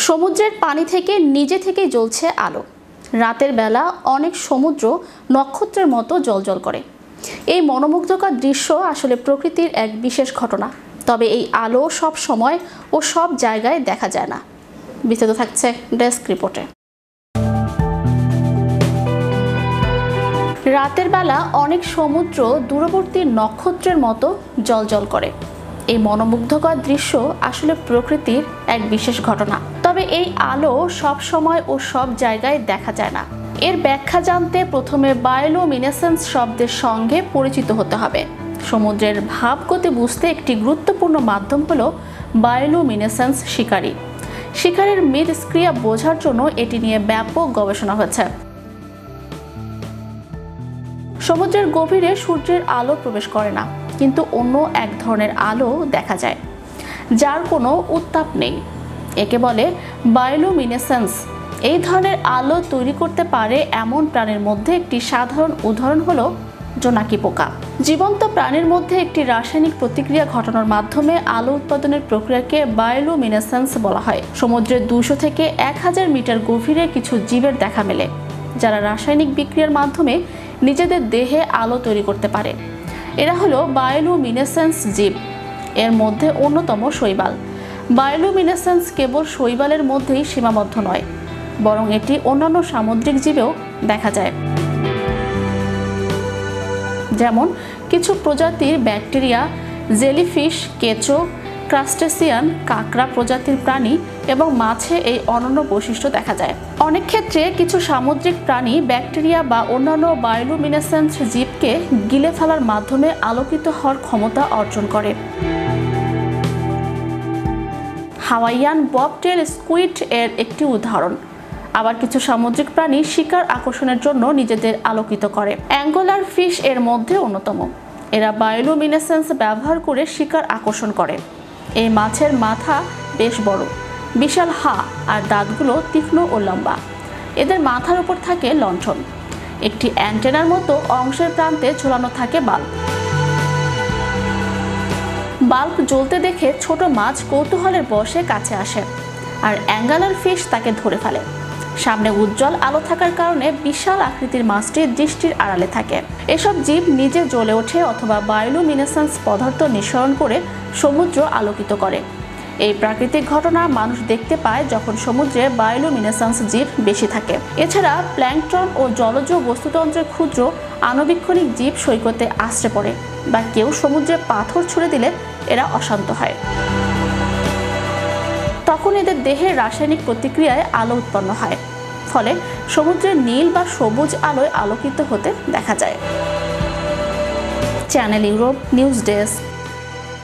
সমুদ্রের পানি থেকে নিজে থেকেই জ্বলছে আলো। রাতের বেলা অনেক সমুদ্র নক্ষত্রের মতো জ্বলজ্বল করে। এই মনোমুগ্ধকর দৃশ্য আসলে প্রকৃতির এক বিশেষ ঘটনা। তবে এই আলো সব সময় ও সব জায়গায় দেখা যায় না। বিস্তারিত থাকছে ডেস্ক রিপোর্টে। রাতের বেলা অনেক সমুদ্র দূরবর্তী নক্ষত্রের মতো জ্বলজ্বল করে। এই মনোমুগ্ধকর দৃশ্য আসলে প্রকৃতির এক বিশেষ ঘটনা। তবে এই আলো সব সময় ও সব জায়গায় দেখা যায় না। এর ব্যাখ্যা জানতে প্রথমে বায়োলুমিনেসেন্স শব্দের সঙ্গে পরিচিত হতে হবে। সমুদ্রের ভাবগতি বুঝতে একটি গুরুত্বপূর্ণ মাধ্যম হলো বায়োলুমিনেসেন্স শিকারি। শিকারির মিথস্ক্রিয়া বোঝার জন্য এটি নিয়ে ব্যাপক গবেষণা হয়েছে। সমুদ্রের গভীরে সূর্যের আলো প্রবেশ করে না, কিন্তু অন্য এক ধরনের আলো দেখা যায় যার কোনো উত্তাপ নেই। একে বলে বায়োলুমিনেসেন্স। এই ধরনের আলো তৈরি করতে পারে এমন প্রাণীর মধ্যে একটি সাধারণ উদাহরণ হলো জোনাকি পোকা। জীবন্ত প্রাণীর মধ্যে একটি রাসায়নিক প্রতিক্রিয়া ঘটানোর মাধ্যমে আলো উৎপাদনের প্রক্রিয়াকে বায়োলুমিনেসেন্স বলা হয়। সমুদ্রের 200 থেকে 1000 মিটার গভীরে কিছু জীবের দেখা মেলে যারা রাসায়নিক বিক্রিয়ার মাধ্যমে নিজেদের দেহে আলো তৈরি করতে পারে। এরা হলো বায়োলুমিনেসেন্স জীব। এর মধ্যে অন্যতম শৈবাল। বায়োলুমিনেসেন্স কেবল শৈবালের মধ্যেই সীমাবদ্ধ নয়, বরং এটি অন্যান্য সামুদ্রিক জীবেও দেখা যায়। যেমন কিছু প্রজাতির ব্যাকটেরিয়া, জেলিফিশ, কেঁচো, ক্রাস্টেসিয়ান, কাঁকড়া প্রজাতির প্রাণী এবং মাছে এই অনন্য বৈশিষ্ট্য দেখা যায়। অনেক ক্ষেত্রে কিছু সামুদ্রিক প্রাণী ব্যাকটেরিয়া বা অন্যান্য বায়োলুমিনেসেন্স জীবকে গিলে ফেলার মাধ্যমে আলোকিত হওয়ার ক্ষমতা অর্জন করে। হাওয়াইয়ান ববটেল স্কুইড এর একটি উদাহরণ। আবার কিছু সামুদ্রিক প্রাণী শিকার আকর্ষণের জন্য নিজেদের আলোকিত করে। অ্যাঙ্গলার ফিশ এর মধ্যে অন্যতম। এরা বায়োলুমিনেসেন্স ব্যবহার করে শিকার আকর্ষণ করে। এই মাছের মাথা বেশ বড়, বিশাল হা আর দাঁতগুলো তীক্ষ্ণ ও লম্বা। এদের মাথার উপর থাকে লণ্ঠন। একটি অ্যান্টেনার মতো অংশের প্রান্তে ঝোলানো থাকে বাল্ব। বাল্ব জ্বলতে দেখে ছোট মাছ কৌতূহলের বশে কাছে আসে, আর অ্যাঙ্গলার ফিশ তাকে ধরে ফেলে। সামনে উজ্জ্বল আলো থাকার কারণে বিশাল আকৃতির মাছটি দৃষ্টির আড়ালে থাকে। এসব জীব নিজে জ্বলে ওঠে অথবা বায়োলুমিনেসেন্স পদার্থ নিঃসরণ করে সমুদ্র আলোকিত করে। এই প্রাকৃতিক ঘটনা মানুষ দেখতে পায় যখন সমুদ্রে বায়োলুমিনেসেন্স জীব বেশি থাকে। এছাড়া প্ল্যাঙ্কটন ও জলজ বস্তুতন্ত্রের ক্ষুদ্র আণুবীক্ষণিক জীব সৈকতে আশ্রে পড়ে, বা কেউ সমুদ্রে পাথর ছুঁড়ে দিলে এরা অশান্ত হয়। তখন এদের দেহের রাসায়নিক প্রতিক্রিয়ায় আলো উৎপন্ন হয়, ফলে সমুদ্রের নীল বা সবুজ আলোয় আলোকিত হতে দেখা যায়। Channel Europe news desk.